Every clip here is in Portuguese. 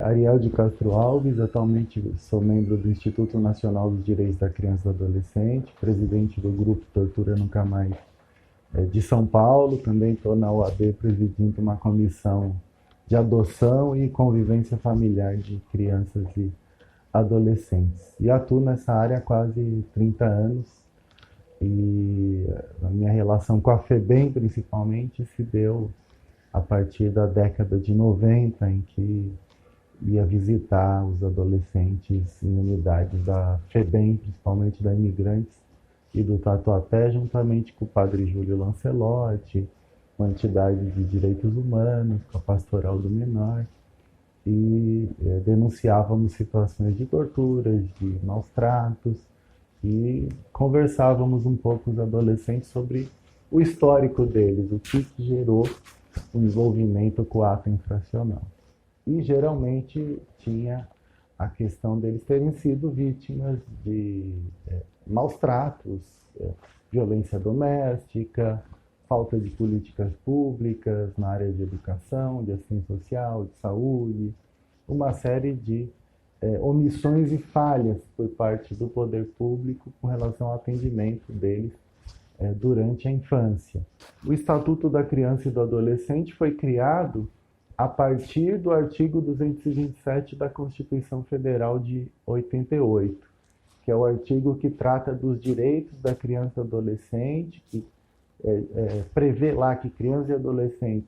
Ariel de Castro Alves, atualmente sou membro do Instituto Nacional dos Direitos da Criança e do Adolescente, presidente do grupo Tortura Nunca Mais de São Paulo, também estou na OAB presidindo uma comissão de adoção e convivência familiar de crianças e adolescentes. E atuo nessa área há quase 30 anos e a minha relação com a FEBEM, principalmente, se deu a partir da década de 90, em que ia visitar os adolescentes em unidades da FEBEM, principalmente da Imigrantes e do Tatuapé, juntamente com o padre Júlio Lancelotti, com a entidade de direitos humanos, com a Pastoral do Menor, e denunciávamos situações de torturas, de maus tratos, e conversávamos um pouco com os adolescentes sobre o histórico deles, o que gerou o envolvimento com o ato infracional. E geralmente tinha a questão deles terem sido vítimas de maus tratos, violência doméstica, falta de políticas públicas na área de educação, de assistência social, de saúde, uma série de omissões e falhas por parte do poder público com relação ao atendimento deles durante a infância. O Estatuto da Criança e do Adolescente foi criado a partir do artigo 227 da Constituição Federal de 88, que é o artigo que trata dos direitos da criança e adolescente, que prevê lá que crianças e adolescentes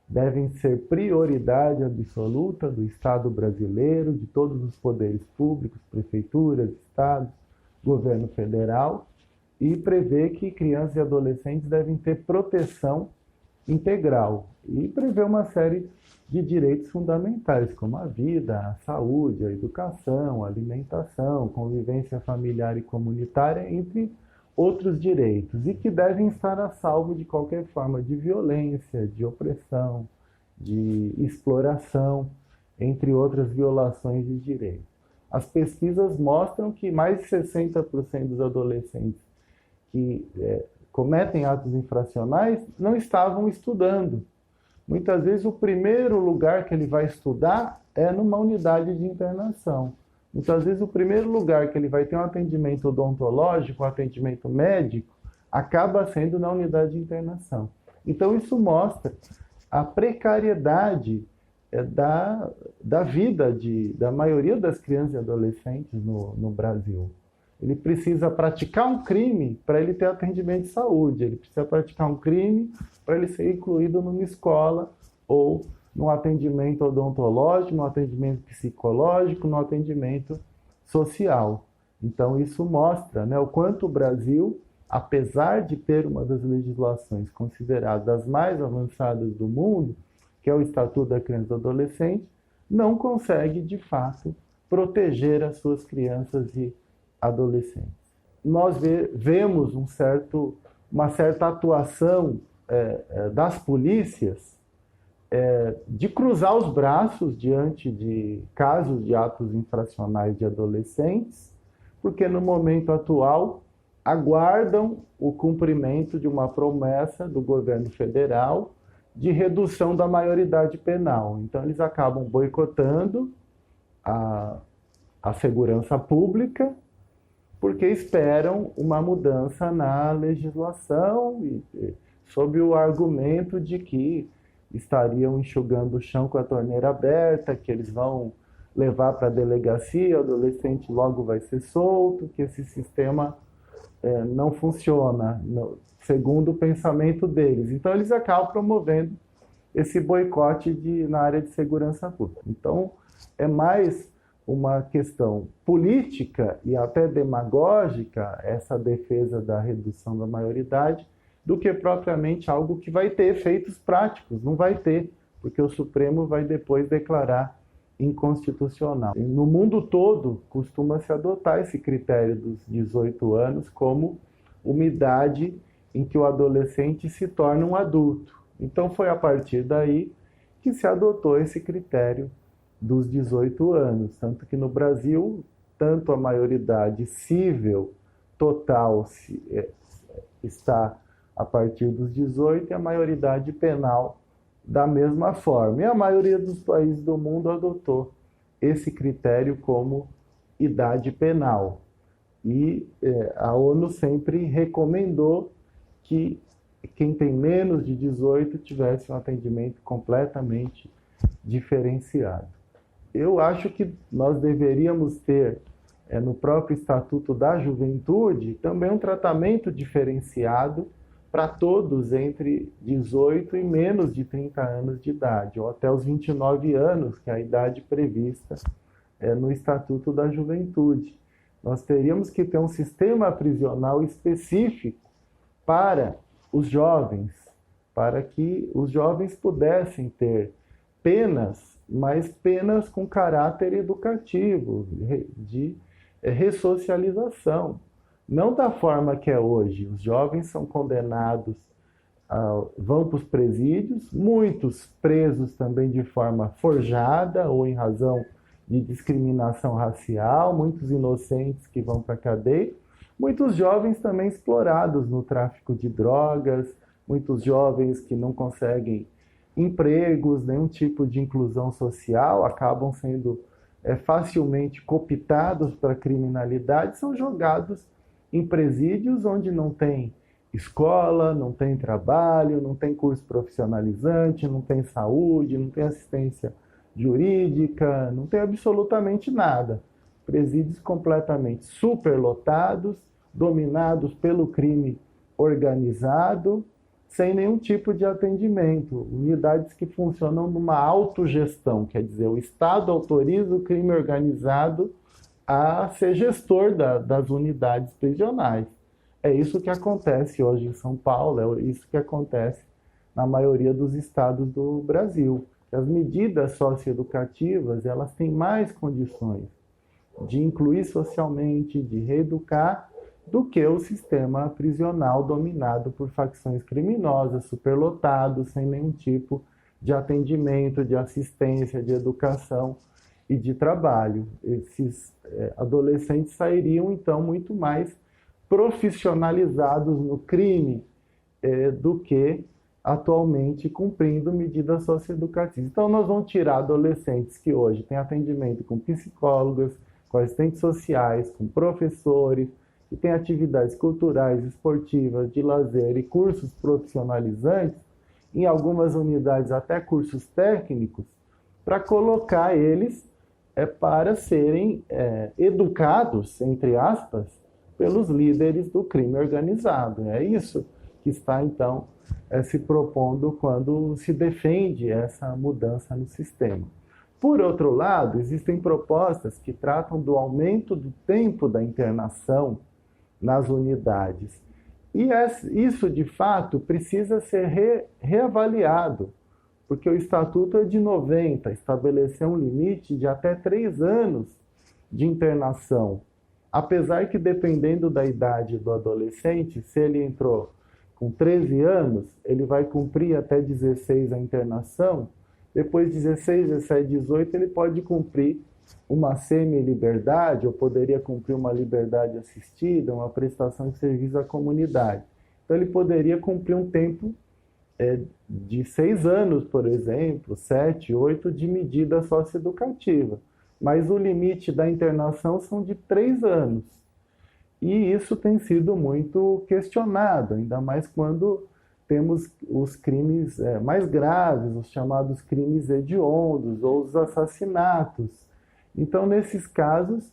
devem ser prioridade absoluta do Estado brasileiro, de todos os poderes públicos, prefeituras, estados, governo federal, e prevê que crianças e adolescentes devem ter proteção integral e prevê uma série de direitos fundamentais, como a vida, a saúde, a educação, a alimentação, convivência familiar e comunitária, entre outros direitos, e que devem estar a salvo de qualquer forma de violência, de opressão, de exploração, entre outras violações de direitos. As pesquisas mostram que mais de 60% dos adolescentes que cometem atos infracionais não estavam estudando. Muitas vezes o primeiro lugar que ele vai estudar é numa unidade de internação. Muitas vezes o primeiro lugar que ele vai ter um atendimento odontológico, um atendimento médico, acaba sendo na unidade de internação. Então isso mostra a precariedade da vida da maioria das crianças e adolescentes no Brasil. Ele precisa praticar um crime para ele ter atendimento de saúde, ele precisa praticar um crime para ele ser incluído numa escola ou num atendimento odontológico, num atendimento psicológico, num atendimento social. Então isso mostra, né, o quanto o Brasil, apesar de ter uma das legislações consideradas das mais avançadas do mundo, que é o Estatuto da Criança e do Adolescente, não consegue, de fato, proteger as suas crianças e adolescentes. Nós vemos uma certa atuação das polícias de cruzar os braços diante de casos de atos infracionais de adolescentes, porque no momento atual aguardam o cumprimento de uma promessa do governo federal de redução da maioridade penal. Então eles acabam boicotando a segurança pública, porque esperam uma mudança na legislação, sob o argumento de que estariam enxugando o chão com a torneira aberta, que eles vão levar para a delegacia, o adolescente logo vai ser solto, que esse sistema não funciona, segundo o pensamento deles. Então eles acabam promovendo esse boicote na área de segurança pública. Então é mais uma questão política e até demagógica, essa defesa da redução da maioridade, do que propriamente algo que vai ter efeitos práticos. Não vai ter, porque o Supremo vai depois declarar inconstitucional. No mundo todo, costuma-se adotar esse critério dos 18 anos como uma idade em que o adolescente se torna um adulto. Então foi a partir daí que se adotou esse critério dos 18 anos, tanto que no Brasil, tanto a maioridade civil total está a partir dos 18 e a maioridade penal da mesma forma. E a maioria dos países do mundo adotou esse critério como idade penal. E a ONU sempre recomendou que quem tem menos de 18 tivesse um atendimento completamente diferenciado. Eu acho que nós deveríamos ter, no próprio Estatuto da Juventude, também um tratamento diferenciado para todos entre 18 e menos de 30 anos de idade, ou até os 29 anos, que é a idade prevista no Estatuto da Juventude. Nós teríamos que ter um sistema prisional específico para os jovens, para que os jovens pudessem ter penas, mas penas com caráter educativo, de ressocialização. Não da forma que é hoje. Os jovens são condenados, vão para os presídios, muitos presos também de forma forjada ou em razão de discriminação racial, muitos inocentes que vão para a cadeia, muitos jovens também explorados no tráfico de drogas, muitos jovens que não conseguem empregos, nenhum tipo de inclusão social, acabam sendo facilmente cooptados para a criminalidade, são jogados em presídios onde não tem escola, não tem trabalho, não tem curso profissionalizante, não tem saúde, não tem assistência jurídica, não tem absolutamente nada. Presídios completamente superlotados, dominados pelo crime organizado, sem nenhum tipo de atendimento. Unidades que funcionam numa autogestão, quer dizer, o Estado autoriza o crime organizado a ser gestor das unidades prisionais. É isso que acontece hoje em São Paulo, é isso que acontece na maioria dos estados do Brasil. As medidas socioeducativas, elas têm mais condições de incluir socialmente, de reeducar, do que o sistema prisional dominado por facções criminosas, superlotados, sem nenhum tipo de atendimento, de assistência, de educação e de trabalho. Esses adolescentes sairiam, então, muito mais profissionalizados no crime do que atualmente cumprindo medidas socioeducativas. Então, nós vamos tirar adolescentes que hoje têm atendimento com psicólogos, com assistentes sociais, com professores, que têm atividades culturais, esportivas, de lazer e cursos profissionalizantes, em algumas unidades até cursos técnicos, para colocar eles para serem educados, entre aspas, pelos líderes do crime organizado. É isso que está, então, se propondo quando se defende essa mudança no sistema. Por outro lado, existem propostas que tratam do aumento do tempo da internação nas unidades. E isso, de fato, precisa ser reavaliado, porque o Estatuto é de 90, estabeleceu um limite de até 3 anos de internação. Apesar que, dependendo da idade do adolescente, se ele entrou com 13 anos, ele vai cumprir até 16 a internação, depois de 16, 17, 18, ele pode cumprir uma semi-liberdade, ou poderia cumprir uma liberdade assistida, uma prestação de serviço à comunidade. Então, ele poderia cumprir um tempo de 6 anos, por exemplo, 7, 8, de medida socioeducativa. Mas o limite da internação são de 3 anos. E isso tem sido muito questionado, ainda mais quando temos os crimes mais graves, os chamados crimes hediondos, ou os assassinatos. Então, nesses casos,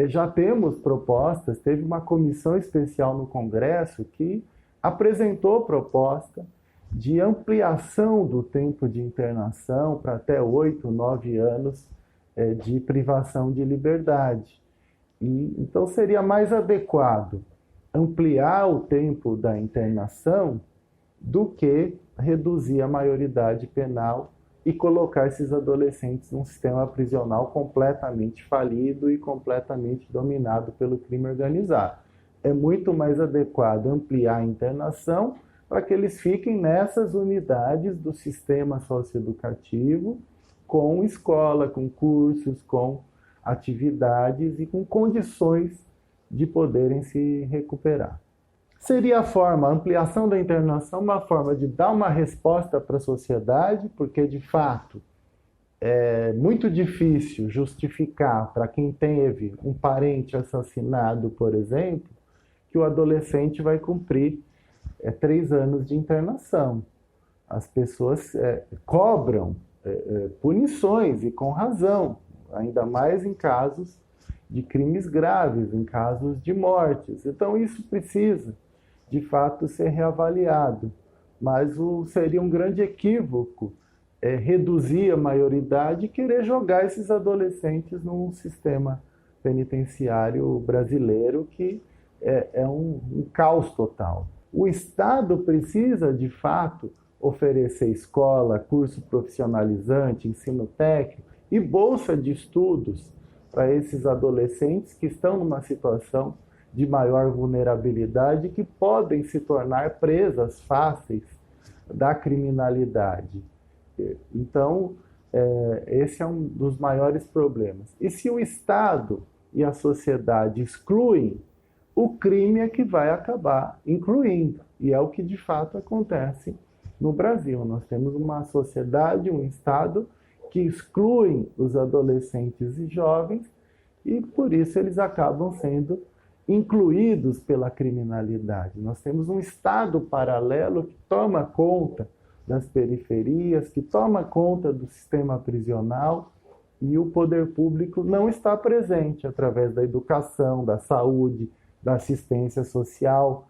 já temos propostas, teve uma comissão especial no Congresso que apresentou proposta de ampliação do tempo de internação para até 8, 9 anos de privação de liberdade. Então, seria mais adequado ampliar o tempo da internação do que reduzir a maioridade penal e colocar esses adolescentes num sistema prisional completamente falido e completamente dominado pelo crime organizado. É muito mais adequado ampliar a internação para que eles fiquem nessas unidades do sistema socioeducativo, com escola, com cursos, com atividades e com condições de poderem se recuperar. Seria a ampliação da internação, uma forma de dar uma resposta para a sociedade, porque, de fato, é muito difícil justificar para quem teve um parente assassinado, por exemplo, que o adolescente vai cumprir 3 anos de internação. As pessoas cobram punições, e com razão, ainda mais em casos de crimes graves, em casos de mortes. Então isso precisa, de fato, ser reavaliado. Mas seria um grande equívoco reduzir a maioridade e querer jogar esses adolescentes num sistema penitenciário brasileiro que é um caos total. O Estado precisa, de fato, oferecer escola, curso profissionalizante, ensino técnico e bolsa de estudos para esses adolescentes que estão numa situação de maior vulnerabilidade, que podem se tornar presas fáceis da criminalidade. Então, esse é um dos maiores problemas. E se o Estado e a sociedade excluem, o crime é que vai acabar incluindo. E é o que de fato acontece no Brasil. Nós temos uma sociedade, um Estado que excluem os adolescentes e jovens, e por isso eles acabam sendo incluídos pela criminalidade. Nós temos um Estado paralelo que toma conta das periferias, que toma conta do sistema prisional, e o poder público não está presente através da educação, da saúde, da assistência social.